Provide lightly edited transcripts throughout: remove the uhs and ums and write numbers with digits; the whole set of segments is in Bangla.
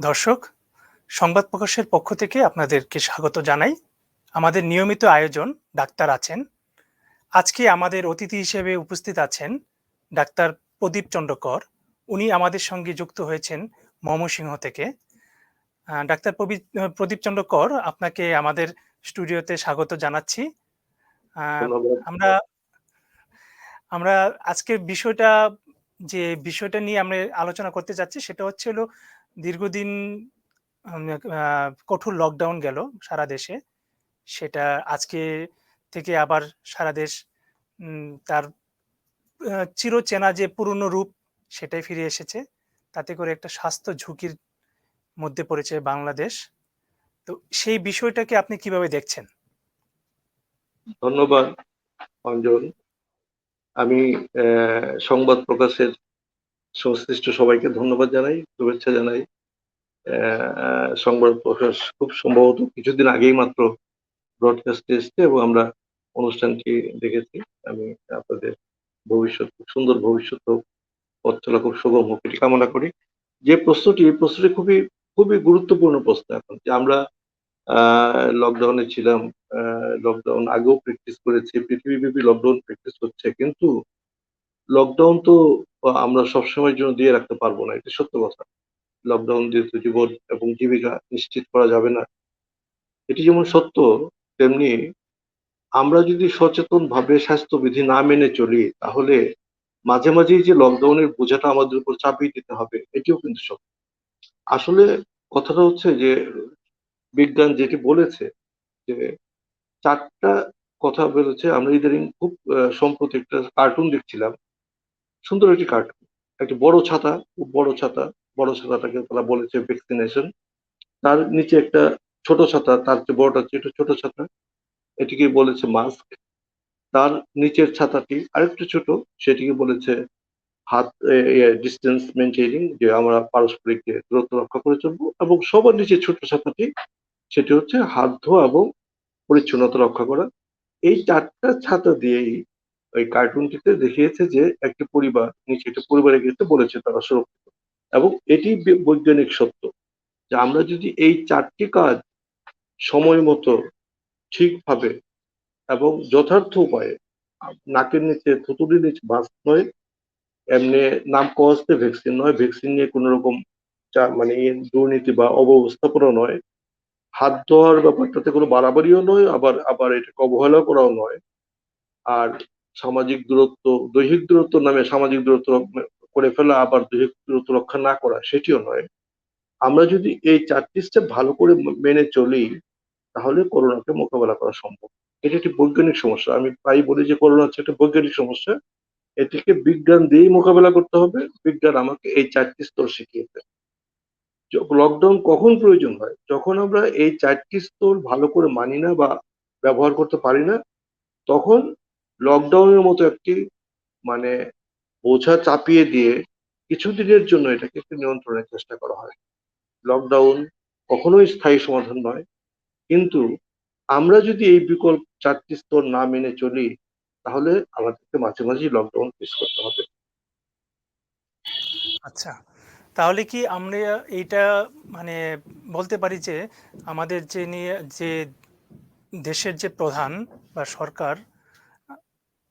দর্শক, সংবাদ প্রকাশের পক্ষ থেকে আপনাদেরকে স্বাগত জানাই। আমাদের নিয়মিত আয়োজন ডাক্তার আছেন। আজকে আমাদের অতিথি হিসেবে উপস্থিত আছেন ডাক্তার প্রদীপ চন্দ্র কর। উনি আমাদের সঙ্গে যুক্ত হয়েছেন ময়মনসিংহ থেকে। ডাক্তার প্রদীপ চন্দ্র কর, আপনাকে আমাদের স্টুডিওতে স্বাগত জানাচ্ছি। আ ধন্যবাদ। আমরা আমরা আজকের বিষয়টা নিয়ে আমরা আলোচনা করতে যাচ্ছি সেটা হচ্ছে হলো দীর্ঘদিন কঠোর লকডাউন গেল সারা দেশে। সেটা আজকে থেকে আবার সারা দেশ তার চিরচেনা যে পুরনো রূপ সেটাই ফিরে এসেছে। তাতে করে একটা স্বাস্থ্য ঝুঁকির মধ্যে পড়েছে বাংলাদেশ। তো সেই বিষয়টাকে আপনি কিভাবে দেখছেন? ধন্যবাদ অঞ্জন। আমি সংবাদ প্রকাশের সংশ্লিষ্ট সবাইকে ধন্যবাদ জানাই, শুভেচ্ছা জানাই। সংবাদ প্রকাশ খুব সম্ভবত কিছুদিন আগেই মাত্র ব্রডকাস্টে এসছে এবং আমরা অনুষ্ঠানটি দেখেছি। আমি আপনাদের ভবিষ্যৎ, খুব সুন্দর ভবিষ্যৎ হোক, পথ চলা খুব সুগম হোক এটি কামনা করি। যে এই প্রশ্নটি খুবই খুবই গুরুত্বপূর্ণ প্রশ্ন এখন, যে আমরা লকডাউনে ছিলাম, লকডাউন আগেও প্র্যাকটিস করেছি, পৃথিবীব্যাপী লকডাউন প্র্যাকটিস হচ্ছে, কিন্তু লকডাউন তো আমরা সবসময়ের জন্য দিয়ে রাখতে পারবো না, এটা সত্য কথা। লকডাউন দিয়ে তো জীবন এবং জীবিকা নিশ্চিত করা যাবে না, এটি যেমন সত্য, তেমনি আমরা যদি সচেতন ভাবে স্বাস্থ্যবিধি না মেনে চলি, তাহলে মাঝে মাঝেই যে লকডাউনের বোঝাটা আমাদের উপর চাপিয়ে দিতে হবে, এটিও কিন্তু সত্য। আসলে কথাটা হচ্ছে যে বিজ্ঞান যেটি বলেছে, যে চারটা কথা বেরোচ্ছে। আমরা ইদানিং খুব সম্প্রতি একটা কার্টুন দেখছিলাম, সুন্দর একটি কার্টুন, একটা বড় ছাতা, খুব বড় ছাতা, বড় ছাতাটাকে তারা বলেছে ভ্যাকসিনেশন। তার নিচে একটা ছোট ছাতা, তার চেয়ে বড়টা হচ্ছে একটু ছোট ছাতা, এটিকে বলেছে মাস্ক। তার নিচের ছাতাটি আরেকটু ছোট, সেটিকে বলেছে হাত ডিস্টেন্স মেনটেনিং, যে আমরা পারস্পরিক যে দূরত্ব রক্ষা করে চলবো। এবং সবার নিচে ছোট ছাতাটি, সেটি হচ্ছে হাত ধোয়া এবং পরিচ্ছন্নতা রক্ষা করা। এই চারটা ছাতা দিয়েই ওই কার্টুনটিতে দেখিয়েছে যে একটি পরিবার, নিচে একটা পরিবারের ক্ষেত্রে বলেছে তারা সুরক্ষিত। এবং এটি বৈজ্ঞানিক সত্য, যে আমরা যদি এই চারটি কাজ সময় মতো, ঠিকভাবে এবং যথার্থ উপায়ে, নাকের নিচে, থুতুরির নিচে মাস্ক নয়, এমনি নাম কস্তে ভ্যাকসিন নয়, ভ্যাকসিন নিয়ে কোন রকম মানে দুর্নীতি বা অব্যবস্থাপনা নয়, হাত ধোয়ার ব্যাপারটাতে কোনো বাড়াবাড়িও নয়, আবার আবার এটাকে অবহেলা করাও নয়, আর সামাজিক দূরত্ব, দৈহিক দূরত্ব নামে সামাজিক দূরত্ব করে ফেলা, আবার দৈহিক দূরত্ব রক্ষা না করা, সেটিও নয়। আমরা যদি এই চারটি স্টেপ ভালো করে মেনে চলি, তাহলে করোনাকে মোকাবেলা করা সম্ভব। এটি একটি বৈজ্ঞানিক সমস্যা। আমি প্রায় বলি যে করোনা হচ্ছে একটা বৈজ্ঞানিক সমস্যা, এটিকে বিজ্ঞান দিয়েই মোকাবেলা করতে হবে। বিজ্ঞান আমাকে এই চারটি স্তর শিখিয়েছে। লকডাউন কখন প্রয়োজন হয়? যখন আমরা এই চারটি স্তর ভালো করে মানি না বা ব্যবহার করতে পারি না, তখন লকডাউনের মতো একটি মানে বোঝা চাপিয়ে দিয়ে কিছুদিনের জন্য এটাকে একটু নিয়ন্ত্রণের চেষ্টা করা হয়। লকডাউন কখনোই স্থায়ী সমাধান নয়, কিন্তু আমরা যদি এই বিকল্প চারটি স্তর না মেনে চলি, তাহলে আমাদেরকে মাঝে মাঝেই লকডাউন ফেস করতে হবে। আচ্ছা, তাহলে কি আমরা এইটা মানে বলতে পারি যে আমাদের যে দেশের যে প্রধান বা সরকার,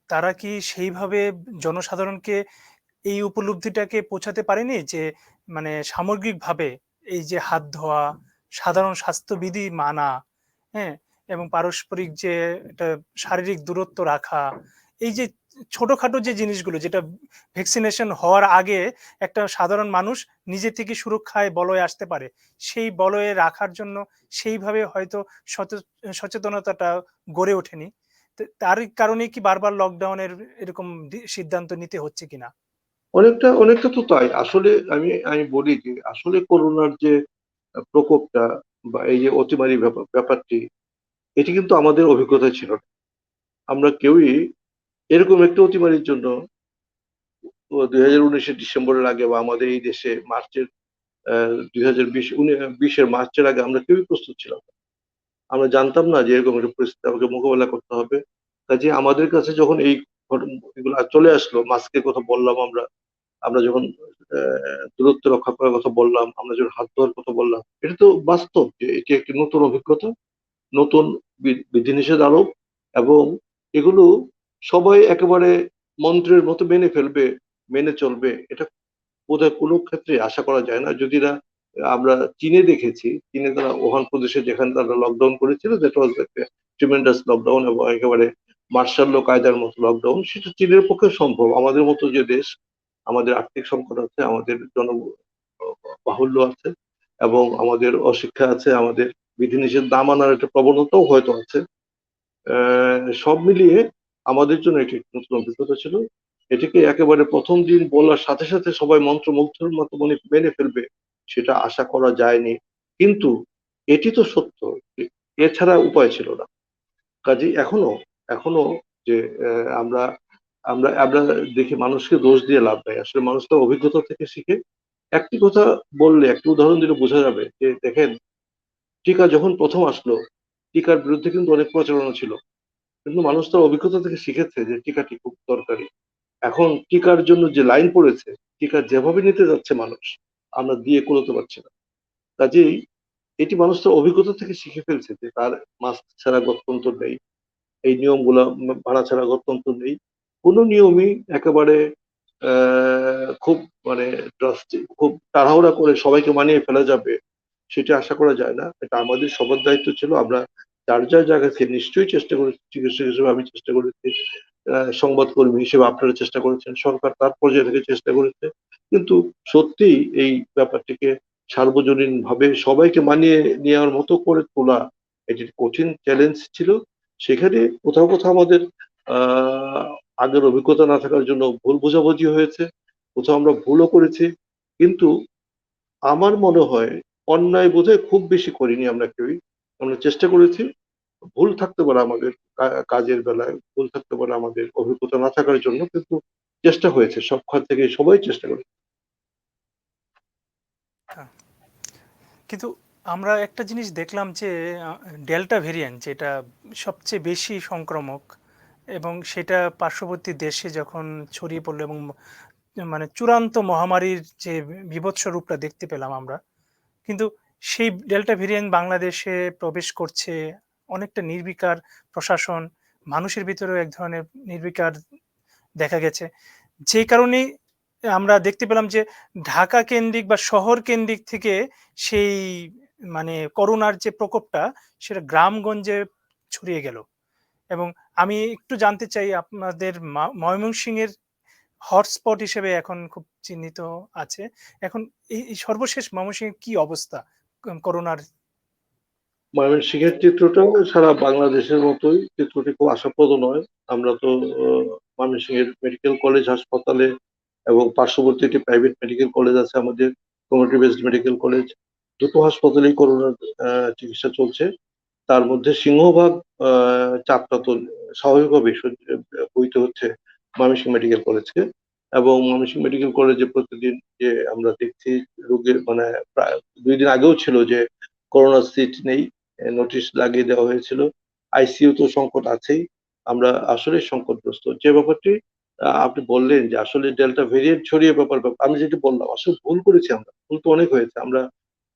তারা কি সেইভাবে জনসাধারণকে এই উপলব্ধিটাকে পৌঁছাতে পারেনি যে মানে সামগ্রিকভাবে এই যে হাত ধোয়া, সাধারণ স্বাস্থ্যবিধি মানা, হ্যাঁ, এবং পারস্পরিক যে একটা শারীরিক দূরত্ব রাখা, এই যে ছোটখাটো যে জিনিসগুলো যেটা ভ্যাকসিনেশন হওয়ার আগে একটা সাধারণ মানুষ নিজে থেকে সুরক্ষায় বলয়ে আসতে পারে, সেই বলয়ে রাখার জন্য সেইভাবে হয়তো সচেতনতাটা গড়ে ওঠেনি। তার কারণে কি বারবার লকডাউনের এরকম সিদ্ধান্ত নিতে হচ্ছে কিনা? অনেকটা অনেকটা তো তাই। আসলে আমি আমি বলি যে আসলে করোনার যে প্রকোপটা বা এই যে অতিমারি ব্যাপারটি, এটি কিন্তু আমাদের অভিজ্ঞতা ছিল না। আমরা কেউই এরকম একটা অতিমারির জন্য 2019-এর ডিসেম্বরের আগে বা আমাদের এই দেশে মার্চের 2020-এর মার্চের আগে আমরা কেউই প্রস্তুত ছিলাম না। আমরা জানতাম না যে এরকম একটা পরিস্থিতি আমাকে মোকাবেলা করতে হবে। কাজে আমাদের কাছে যখন এই এগুলো চলে আসলো, মাস্কের কথা বললাম আমরা, আমরা যখন দূরত্ব রক্ষা করার কথা বললাম, আমরা যখন হাত ধোয়ার কথা বললাম, এটা তো বাস্তব যে এটি একটি নতুন অভিজ্ঞতা, নতুন বিধিনিষেধ আরোপ, এবং এগুলো সবাই একেবারে মন্ত্রের মতো মেনে ফেলবে, মেনে চলবে, এটা বোধহয় কোনো ক্ষেত্রে আশা করা যায় না। যদি না, আমরা চীনে দেখেছি, চীনে তারা ওহান প্রদেশে যেখানে তারা লকডাউন করেছিল, দ্যাট ওয়াজ ট্রিমেন্ডাস লকডাউন এবং একেবারে মার্শাল ল কায়দার মতো লকডাউন, সেটা চীনের পক্ষে সম্ভব। আমাদের মতো যে দেশ, আমাদের আর্থিক সংকট আছে, আমাদের বাহুল্য আছে, এবং আমাদের অশিক্ষা আছে, আমাদের বিধিনিষেধ না মানার একটা প্রবণতাও হয়তো আছে। সব মিলিয়ে আমাদের জন্য এটি একটি নতুন অভিজ্ঞতা ছিল। এটিকে একেবারে প্রথম দিন বলার সাথে সাথে সবাই মন্ত্রমুগ্ধের মতো মনে মেনে ফেলবে, সেটা আশা করা যায়নি। কিন্তু এটি তো সত্য, এছাড়া উপায় ছিল না। কাজে এখনো এখনো যে আমরা আমরা আমরা দেখি, মানুষকে দোষ দিয়ে লাভ নাই, আসলে মানুষ তো অভিজ্ঞতা থেকে শিখে। একটি কথা বললে, একটি উদাহরণ দিলে বোঝা যাবে যে, দেখেন, টিকা যখন প্রথম আসলো, টিকার বিরুদ্ধে কিন্তু অনেক প্রচারণা ছিল, কিন্তু মানুষ তার অভিজ্ঞতা থেকে শিখেছে যে টিকাটি খুব দরকারি। এখন টিকার জন্য যে লাইন পড়েছে, টিকা যেভাবে নিতে যাচ্ছে মানুষ, আমরা দিয়ে কুলোতে পারছি না। কাজেই এটি মানুষ তার অভিজ্ঞতা থেকে শিখে ফেলছে যে তার মাস্ক ছাড়া গত্যন্তর নেই, এই নিয়মগুলো মানা ছাড়া গত্যন্তর নেই। কোনো নিয়মই একেবারে খুব মানে খুব তাড়াহুড়া করে সবাইকে মানিয়ে ফেলা যাবে, সেটা আশা করা যায় না। এটা আমাদের সবার দায়িত্ব ছিল। আমরা যার যার জায়গা থেকে নিশ্চয়ই চেষ্টা করেছি, চিকিৎসক হিসেবে আমি চেষ্টা করেছি, সংবাদকর্মী হিসেবে আপনারা চেষ্টা করেছেন, সরকার তার পর্যায়ে থেকে চেষ্টা করেছে। কিন্তু সত্যিই এই ব্যাপারটিকে সার্বজনীন ভাবে সবাইকে মানিয়ে নেওয়ার মতো করে তোলা, এটি কঠিন চ্যালেঞ্জ ছিল। সেখানে কোথাও কোথাও আমাদের আহ আগের অভিজ্ঞতা না থাকার জন্য ভুল বোঝাবুঝি হয়েছে, কোথাও আমরা ভুলও করেছি। কিন্তু আমার মনে হয় অন্যায় বোধহয় খুব বেশি করিনি আমরা কেউই। আমরা চেষ্টা করেছি। ভুল থাকতে পারে আমাদের কাজের বেলায়, ভুল থাকতে পারে আমাদের অভিজ্ঞতা না থাকার জন্য, কিন্তু চেষ্টা হয়েছে, সব খাত থেকে সবাই চেষ্টা করে। হ্যাঁ, কিন্তু আমরা একটা জিনিস দেখলাম যে ডেল্টা ভেরিয়েন্ট যেটা সবচেয়ে বেশি সংক্রামক, এবং সেটা পার্শ্ববর্তী দেশে যখন ছড়িয়ে পড়লো এবং মানে চূড়ান্ত মহামারীর যে বীভৎস রূপটা দেখতে পেলাম আমরা, কিন্তু সেই ডেল্টা ভেরিয়েন্ট বাংলাদেশে প্রবেশ করছে। অনেকটা নির্বিকার প্রশাসন, মানুষের ভিতরেও এক ধরনের নির্বিকার দেখা গেছে। যে কারণেই আমরা দেখতে পেলাম যে ঢাকা কেন্দ্রিক বা শহর কেন্দ্রিক থেকে সেই মানে করোনার যে প্রকোপটা সেটা গ্রামগঞ্জে ছড়িয়ে গেল। এবং আমি একটু জানতে চাই, আপনাদের ময়মনসিংহের হটস্পট হিসেবে এখন খুব চিহ্নিত আছে। এখন এই সর্বশেষ ময়মনসিংহের কি অবস্থা করোনার? ময়মনসিংহের চিত্রটাও সারা বাংলাদেশের মতোই, চিত্রটি খুব আশাপ্রদ নয়। আমরা তো ময়মনসিংহের মেডিকেল কলেজ হাসপাতালে এবং পার্শ্ববর্তী একটি প্রাইভেট মেডিকেল কলেজ আছে আমাদের, কমিউনিটি বেসড মেডিকেল কলেজ, দুটো হাসপাতালেই করোনার চিকিৎসা চলছে। তার মধ্যে সিংহভাগ চাপটা তো স্বাভাবিকভাবেই বইতে হচ্ছে ময়মনসিংহ মেডিকেল কলেজকে। এবং ময়মনসিংহ মেডিকেল কলেজে প্রতিদিন যে আমরা দেখছি রোগীর মানে প্রায় 2 দিন আগেও ছিল যে করোনা সিট নেই, নোটিশ লাগিয়ে দেওয়া হয়েছিল। আইসিইউ তো সংকট আছেই। আমরা আসলে সংকটগ্রস্ত যে ব্যাপারটি আপনি বললেন যে আসলে ডেল্টা ভেরিয়েন্ট ছড়িয়ে আমি যেটা বললাম, আসলে ভুল করেছি আমরা, ভুল তো অনেক হয়েছে, আমরা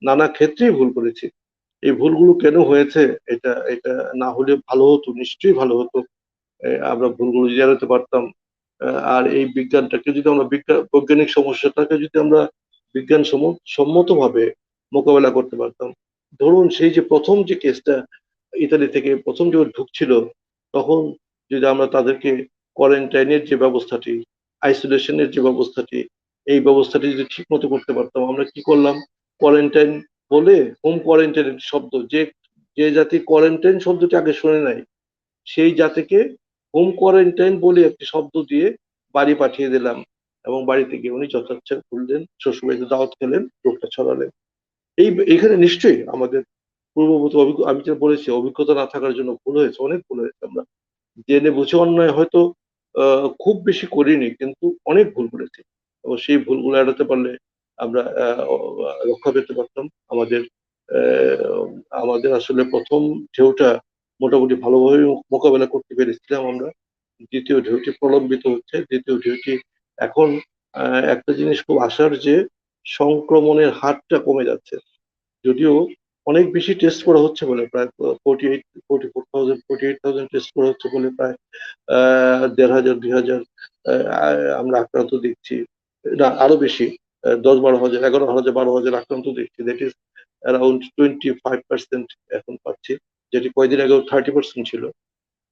নানা ক্ষেত্রেই ভুল করেছি। এই ভুলগুলো কেন হয়েছে, এটা এটা না হলে ভালো হতো, নিশ্চয়ই ভালো হতো। আমরা ভুলগুলো এড়াতে পারতাম। আর এই বিজ্ঞানটাকে যদি আমরা বৈজ্ঞানিক সমস্যাটাকে যদি আমরা বিজ্ঞান সম্মত ভাবে মোকাবেলা করতে পারতাম। ধরুন সেই যে প্রথম যে কেসটা ইতালি থেকে প্রথম যখন ঢুকছিল, তখন যদি আমরা তাদেরকে কোয়ারেন্টাইনের যে ব্যবস্থাটি, আইসোলেশনের যে ব্যবস্থাটি, এই ব্যবস্থাটি যদি ঠিক মতো করতে পারতাম। আমরা কি করলাম, কোয়ারেন্টাইন বলে হোম কোয়ারেন্টাইন শব্দ, যে যে জাতি কোয়ারেন্টাইন শব্দটি আগে শুনে নাই, সেই জাতিকে হোম কোয়ারেন্টাইন বলে একটি শব্দ দিয়ে বাড়ি পাঠিয়ে দিলাম, এবং বাড়িতে গিয়ে উনি যথাচ্ছা ঘুরলেন, শ্বশুরবাড়িতে দাওয়াত খেলেন, রোগটা ছড়ালেন। এখানে নিশ্চয়ই আমাদের পূর্ববর্তী আমি যেটা বলেছি, অভিজ্ঞতা না থাকার জন্য ভুল হয়েছে, অনেক ভুল হয়েছে। আমরা জেনে বুঝে অন্যায় হয়তো খুব বেশি করিনি, কিন্তু অনেক ভুল করেছি, এবং সেই ভুলগুলো এড়াতে পারলে আমরা রক্ষা পেতে পারতাম। আমাদের আহ, আমাদের আসলে প্রথম ঢেউটা মোটামুটি ভালোভাবে মোকাবেলা করতে পেরেছিলাম আমরা। দ্বিতীয় ঢেউটি প্রলম্বিত হচ্ছে, দ্বিতীয় ঢেউটি এখন একটা জিনিস খুব আশার যে সংক্রমণের হারটা কমে যাচ্ছে। যদিও অনেক বেশি টেস্ট করা হচ্ছে বলে, প্রায় 48,000 টেস্ট করা হচ্ছে বলে, প্রায় 1,500 2,000 আমরা আক্রান্ত দেখছি, না আরো বেশি, 10-12 হাজার, 11,000 12,000 আক্রান্ত দেখছি। দ্যাট ইজ অ্যারাউন্ড 25% এখন পাচ্ছি, যেটি কয়েকদিন আগেও 30% ছিল।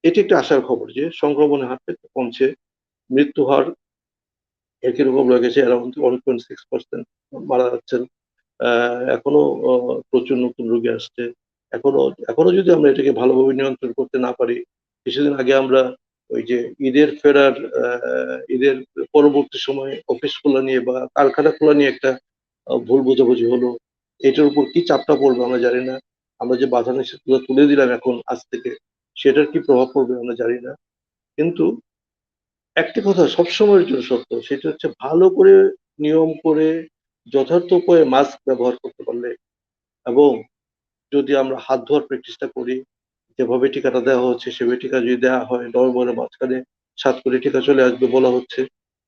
এটি একটা আশার খবর যে সংক্রমণের হারটা একটু কমছে। মৃত্যু হার একই রকম রয়ে গেছে, অ্যারাউন্ড 1.6% মারা যাচ্ছেন। এখনো প্রচুর নতুন রোগী আসছে। এখনো এখনো যদি আমরা এটাকে ভালোভাবে নিয়ন্ত্রণ করতে না পারি, কিছুদিন আগে আমরা ওই যে ঈদের পরবর্তী সময়ে অফিস খোলা নিয়ে বা কারখানা খোলা নিয়ে একটা ভুল বোঝাবুঝি হলো। এটার উপর কি চাপটা পড়বে আমরা জানি না। আমরা যে বাধা নিষেধগুলো তুলে দিলাম এখন আজ থেকে, সেটার কি প্রভাব পড়বে আমরা জানি না। কিন্তু একটি কথা সবসময়ের জন্য সত্য, সেটা হচ্ছে ভালো করে নিয়ম করে যথার্থ উপায়ে মাস্ক ব্যবহার করতে পারলে, এবং যদি আমরা হাত ধোয়ার প্র্যাকটিসটা করি, যেভাবে টিকাটা দেওয়া হচ্ছে সেভাবে টিকা যদি দেওয়া হয়, নভেম্বরের মাঝখানে 7 কোটি টিকা চলে আসবে বলা হচ্ছে।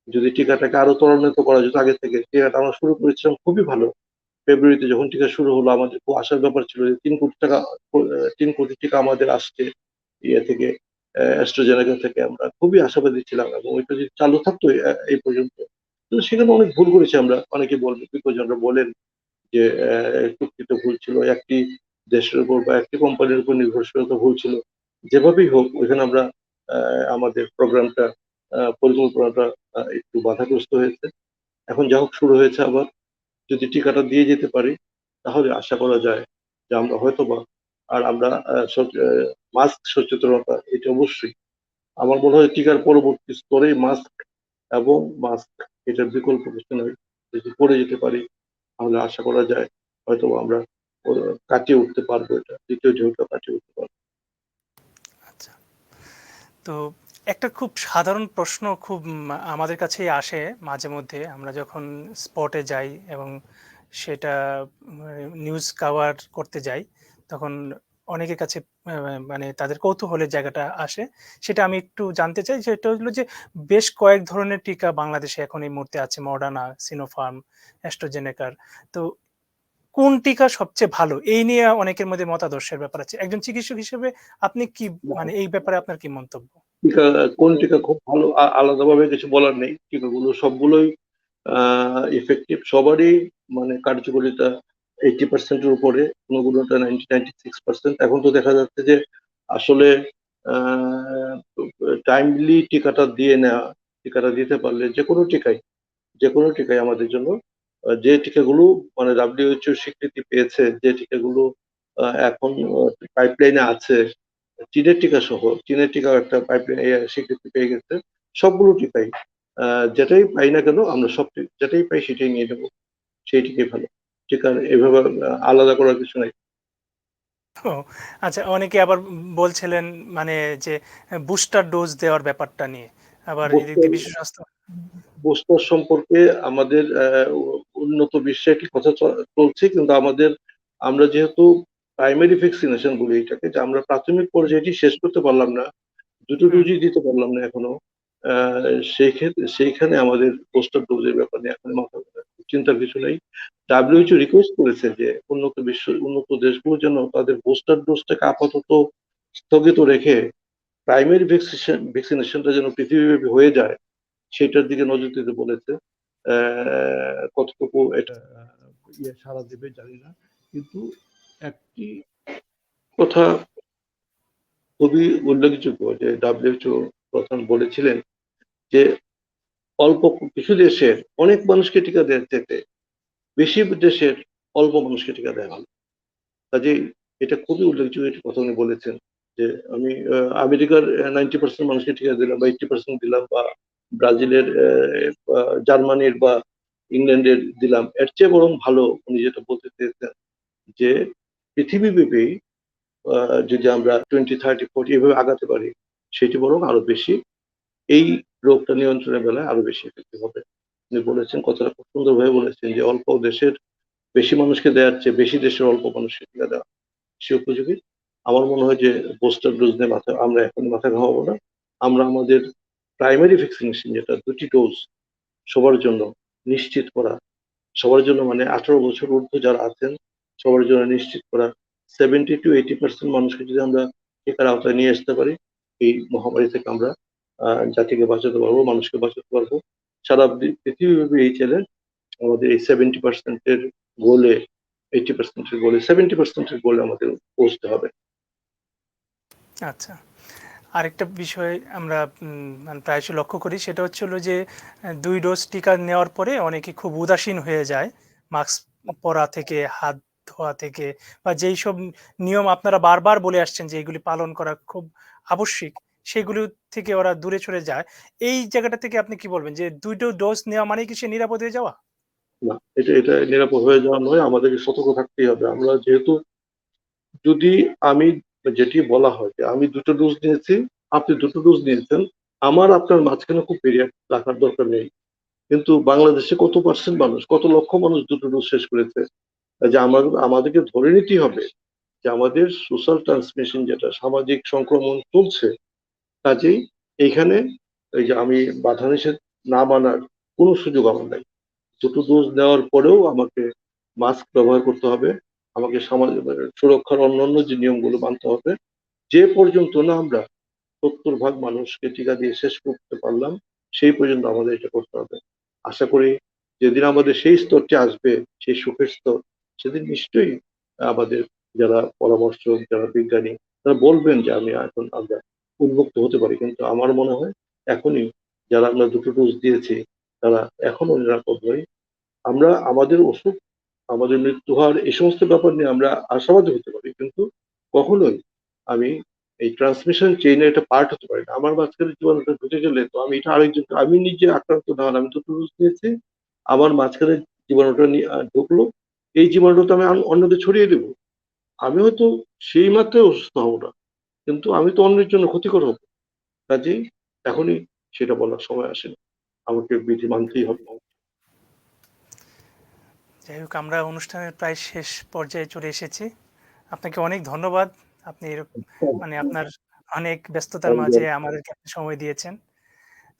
যদি টিকাটাকে আরো ত্বরান্বিত করা যেত আগে থেকে, টিকাটা আমরা শুরু করেছিলাম খুবই ভালো। ফেব্রুয়ারিতে যখন টিকা শুরু হলো, আমাদের খুব আশার ব্যাপার ছিল যে 3 কোটি টাকা, 3 কোটি টিকা আমাদের আসছে ইয়ে থেকে, অ্যাস্ট্রাজেনেকা থেকে। আমরা খুবই আশাবাদী ছিলাম এবং ওইটা যদি চালু থাকতো এই পর্যন্ত। কিন্তু সেখানে অনেক ভুল করেছি আমরা, অনেকে বলবে, বিজ্ঞজনরা বলেন যে চুক্তিতে ভুল ছিল, একটি দেশের উপর বা একটি কোম্পানির উপর নির্ভরশীলতা ভুল ছিল। যেভাবেই হোক ওইখানে আমরা আমাদের প্রোগ্রামটা, পরিকল্পনাটা একটু বাধাগ্রস্ত হয়েছে। এখন যা হোক শুরু হয়েছে আবার। যদি টিকাটা দিয়ে যেতে পারি, তাহলে আশা করা যায় যে আমরা হয়তোবা, আর আমরা মাস্ক সচেতনতা এটা অবশ্যই, আমার মনে হয় টিকার পরবর্তী স্তরে মাস্ক এবং মাস্ক, এটার বিকল্প কিছু নয়। যদি করে যেতে পারি তাহলে আশা করা যায় হয়তো আমরা কাটিয়ে উঠতে পারবো, এটা দ্বিতীয় ঢেউটা কাটিয়ে উঠতে পারবো। আচ্ছা, তো একটা খুব সাধারণ প্রশ্ন খুব আমাদের কাছেই আসে মাঝে মধ্যে আমরা যখন স্পটে যাই এবং সেটা নিউজ কাভার করতে যাই, তখন অনেকের কাছে মানে তাদের কৌতূহলের জায়গাটা আসে। সেটা আমি একটু জানতে চাই, সেটা হলো যে বেশ কয়েক ধরনের টিকা বাংলাদেশে এখন এই মুহূর্তে আছে, মডার্না, সিনোফার্ম, অ্যাস্ট্রাজেনেকার। তো কোন টিকা সবচেয়ে ভালো, এই নিয়ে অনেকের মধ্যে মতাদর্শের ব্যাপার আছে। একজন চিকিৎসক হিসেবে আপনি কি, মানে এই ব্যাপারে আপনার কি মন্তব্য? টিকা, কোন টিকা খুব ভালো আলাদাভাবে কিছু বলার নেই, টিকাগুলো সবগুলোই ইফেক্টিভ, সবারই মানে কার্যকারিতা 80%-এর উপরে, কোনোগুলোটা 96%। এখন তো দেখা যাচ্ছে যে আসলে টাইমলি টিকাটা দিয়ে নেওয়া, টিকাটা দিতে পারলে যে কোনো টিকাই আমাদের জন্য, যে টিকাগুলো মানে WHO স্বীকৃতি পেয়েছে, যে টিকাগুলো এখন পাইপলাইনে আছে, চীনের টিকাও একটা পাইপলাইন স্বীকৃতি পেয়ে গেছে। সবগুলো টিকাই, যেটাই পাই না কেন আমরা যেটাই পাই সেটাই নিয়ে নেবো, সেই টিকাই ভালো। টিকার এভাবে আলাদা করার কিছু নাই। ও আচ্ছা, অনেকে আবার বলছিলেন মানে যে বুস্টার ডোজ দেওয়ার ব্যাপারটা নিয়ে, আবার এদিক বুস্টার দিয়ে বিশ্ব স্বাস্থ্য। বুস্টার সম্পর্কে আমাদের উন্নত বিশ্বে একটি কথা চলছে, কিন্তু আমরা যেহেতু প্রাইমারি ভ্যাকসিনেশন বলি এটাকে, যে আমরা প্রাথমিক পর্যায়েটি শেষ করতে পারলাম না, দুটো হুম। ডোজই দিতে পারলাম না এখনো। সেইখানে আমাদের বুস্টার ডোজের ব্যাপার নিয়ে এখন চিন্তার কিছু নেই। WHO রিকোয়েস্ট করেছে যে উন্নত দেশগুলো যেন তাদের বুস্টার ডোজটাকে আপাতত স্থগিত রেখে প্রাইমারি ভ্যাকসিনেশনটা যেন পৃথিবীব্যাপী হয়ে যায়, সেটার দিকে নজর দিতে বলেছে। কতটুকু এটা সাড়া দেবে জানি না, কিন্তু একটি কথা খুবই উল্লেখযোগ্য যে WHO প্রধান বলেছিলেন যে অল্প কিছু দেশের অনেক মানুষকে টিকা দেওয়ার চাইতে বেশি দেশের অল্প মানুষকে টিকা দেওয়া ভালো। কাজেই এটা খুবই উল্লেখযোগ্য একটি কথা উনি বলেছেন, যে আমি আমেরিকার 90% মানুষকে টিকা দিলাম বা 80% দিলাম, বা ব্রাজিলের জার্মানির বা ইংল্যান্ডের দিলাম, এর চেয়ে বরং ভালো উনি যেটা বলতে চেয়েছেন যে পৃথিবীব্যাপী যদি আমরা 20 30 40 এভাবে আগাতে পারি, সেটি বরং আরো বেশি এই রোগটা নিয়ন্ত্রণের বেলায় আরো বেশি এফেক্টিভ হবে। উনি বলেছেন, কথাটা খুব সুন্দরভাবে বলেছেন, যে অল্প দেশের বেশি মানুষকে দেওয়ার চেয়ে বেশি দেশের অল্প মানুষকে টিকা দেওয়া সে উপযোগী। আমার মনে হয় যে বুস্টার ডোজ নিয়ে আমরা এখন মাথা ঘামাবো না। আমরা আমাদের প্রাইমারি ভ্যাকসিনেশন, যেটা 2টি ডোজ, সবার জন্য নিশ্চিত করা, সবার জন্য মানে 18 বছর ঊর্ধ্ব যারা আছেন সবার জন্য নিশ্চিত করা, 70 to 80% মানুষকে যদি আমরা টিকার আওতায় নিয়ে আসতে পারি, এই মহামারী থেকে আমরা জাতিকে বাঁচাতে পারবো, মানুষকে বাঁচাতে পারবো। সারা পৃথিবীব্যাপী এই চ্যালেঞ্জ, আমাদের এই 70%-এর গোলে, 80%-এর গোলে, 70%-এর গোলে আমাদের পৌঁছতে হবে। আচ্ছা। আরেকটা বিষয় আমরা মানে প্রায়শই লক্ষ্য করি, সেটা হচ্ছে হলো যে ২ ডোজ টিকা নেওয়ার পরে অনেকে খুব উদাসীন হয়ে যায়। মাস্ক পরা থেকে, হাত ধোয়া থেকে বা যেইসব নিয়ম আপনারা বারবার বলে আসছেন যে এগুলি পালন করা খুব আবশ্যিক, সেগুলো থেকে ওরা দূরে সরে যায়। এই জায়গাটা থেকে আপনি কি বলবেন যে ২ ডোজ নেওয়া মানেই কি সে নিরাপদ হয়ে যাওয়া? না, এটা নিরাপদ হয়ে যাওয়া নয়, আমাদেরকে সতর্ক থাকতেই হবে। আমরা যেহেতু, যদি আমি, যেটি বলা হয় যে আমি 2টো ডোজ নিয়েছি, আপনি 2টো ডোজ নিয়েছেন, আমার আপনার মাঝখানে খুব বেরিয়ে রাখার দরকার নেই। কিন্তু বাংলাদেশে কত পার্সেন্ট মানুষ, কত লক্ষ মানুষ 2টো ডোজ শেষ করেছে। যে আমাদেরকে ধরে নিতেই হবে যে আমাদের সোশ্যাল ট্রান্সমিশন, যেটা সামাজিক সংক্রমণ চলছে, কাজেই এইখানে এই যে আমি বাধা নিষেধ না মানার কোনো সুযোগ আমার নাই। 2টো ডোজ নেওয়ার পরেও আমাকে মাস্ক ব্যবহার করতে হবে, আমাকে সামাজিক সুরক্ষার অন্যান্য যে নিয়মগুলো মানতে হবে। যে পর্যন্ত না আমরা 70% মানুষকে টিকা দিয়ে শেষ করতে পারলাম, সেই পর্যন্ত আমাদের এটা করতে হবে। আশা করি যেদিন আমাদের সেই স্তরটি আসবে, সেই সুখের স্তর, সেদিন নিশ্চয়ই আমাদের যারা পরামর্শক, যারা বিজ্ঞানী, তারা বলবেন যে এখন আমরা উন্মুক্ত হতে পারি। কিন্তু আমার মনে হয় এখনই যারা আমরা 2টো ডোজ দিয়েছি তারা এখনো নিরাপদ নই। আমরা আমাদের অসুখ, আমাদের মৃত্যু হার, এই সমস্ত ব্যাপার নিয়ে আমরা আশাবাদী হতে পারি, কিন্তু কখনোই আমি এই ট্রান্সমিশন চেইনের একটা পার্ট হতে পারি না। আমার মাঝখানে জীবাণুটা ঢুকে গেলে তো আমি এটা আরেকজন, আমি নিজে আক্রান্ত না হলে, আমি তো ডোজ নিয়েছি, আমার মাঝখানে জীবাণুটা ঢুকলো, এই জীবাণুটা তো আমি অন্যদের ছড়িয়ে দেবো। আমি হয়তো সেই মাত্রায় অসুস্থ হব না, কিন্তু আমি তো অন্যের জন্য ক্ষতিকর হব। কাজেই এখনই সেটা বলার সময় আসেনি, আমাকে বিধি মানতেই হবে। যাই হোক, আমরা অনুষ্ঠানের প্রায় শেষ পর্যায়ে চলে এসেছি। আপনাকে অনেক ধন্যবাদ। আপনি মানে আপনার অনেক ব্যস্ততার মাঝে আমাদেরকে আপনি সময় দিয়েছেন।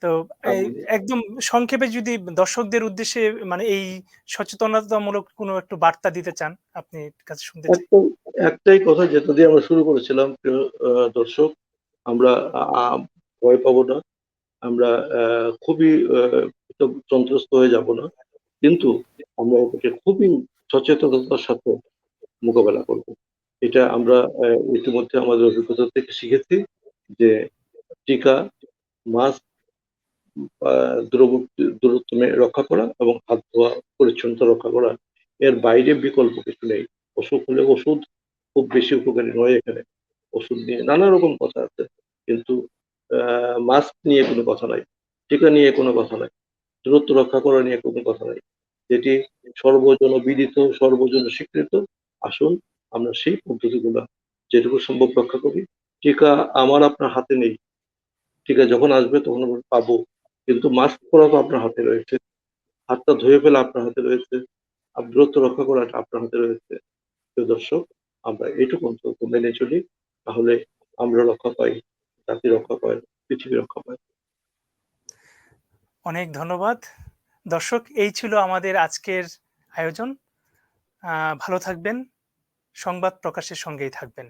তো এই একদম সংক্ষেপে যদি দর্শকদের উদ্দেশ্যে মানে এই সচেতনতামূলক কোনো একটু বার্তা দিতে চান, আপনি কাছে শুনতে চাই। একটাই একটাই কথা যেটা দিয়ে আমরা শুরু করেছিলাম, প্রিয় দর্শক, আমরা ভয় পাবো না, আমরা খুবই সন্ত্রস্ত হয়ে যাব না, কিন্তু আমরা এটাকে খুবই সচেতনতার সাথে মোকাবেলা করব। এটা আমরা ইতিমধ্যে আমাদের অভিজ্ঞতা থেকে শিখেছি যে টিকা, মাস্ক, দূরত্ব রক্ষা করা এবং হাত ধোয়া, পরিচ্ছন্নতা রক্ষা করা, এর বাইরে বিকল্প কিছু নেই। অসুখ হলে ওষুধ খুব বেশি উপকারী নয় এখানে, ওষুধ নিয়ে নানা রকম কথা আছে, কিন্তু মাস্ক নিয়ে কোনো কথা নাই, টিকা নিয়ে কোনো কথা নাই, দূরত্ব রক্ষা করা নিয়ে কোনো কথা নাই, যেটি সর্বজন বিদিত, সর্বজন স্বীকৃত। আসুন আমরা সেই পদ্ধতিগুলো যেটুকু সম্ভব রক্ষা করি। টিকা আমার আপনার হাতে নেই, টিকা যখন আসবে তখন আমরা পাবো, কিন্তু মাস্ক পরা তো আপনার হাতে রয়েছে, হাতটা ধুয়ে ফেলা আপনার হাতে রয়েছে, আর দূরত্ব রক্ষা করাটা আপনার হাতে রয়েছে। প্রিয় দর্শক, আমরা এইটুকু অন্তত মেনে চলি, তাহলে আমরা রক্ষা পাই, জাতি রক্ষা পায়, পৃথিবী রক্ষা পায়। অনেক ধন্যবাদ। দর্শক, এই ছিল আমাদের আজকের আয়োজন। ভালো থাকবেন, সংবাদ প্রকাশের সঙ্গেই থাকবেন।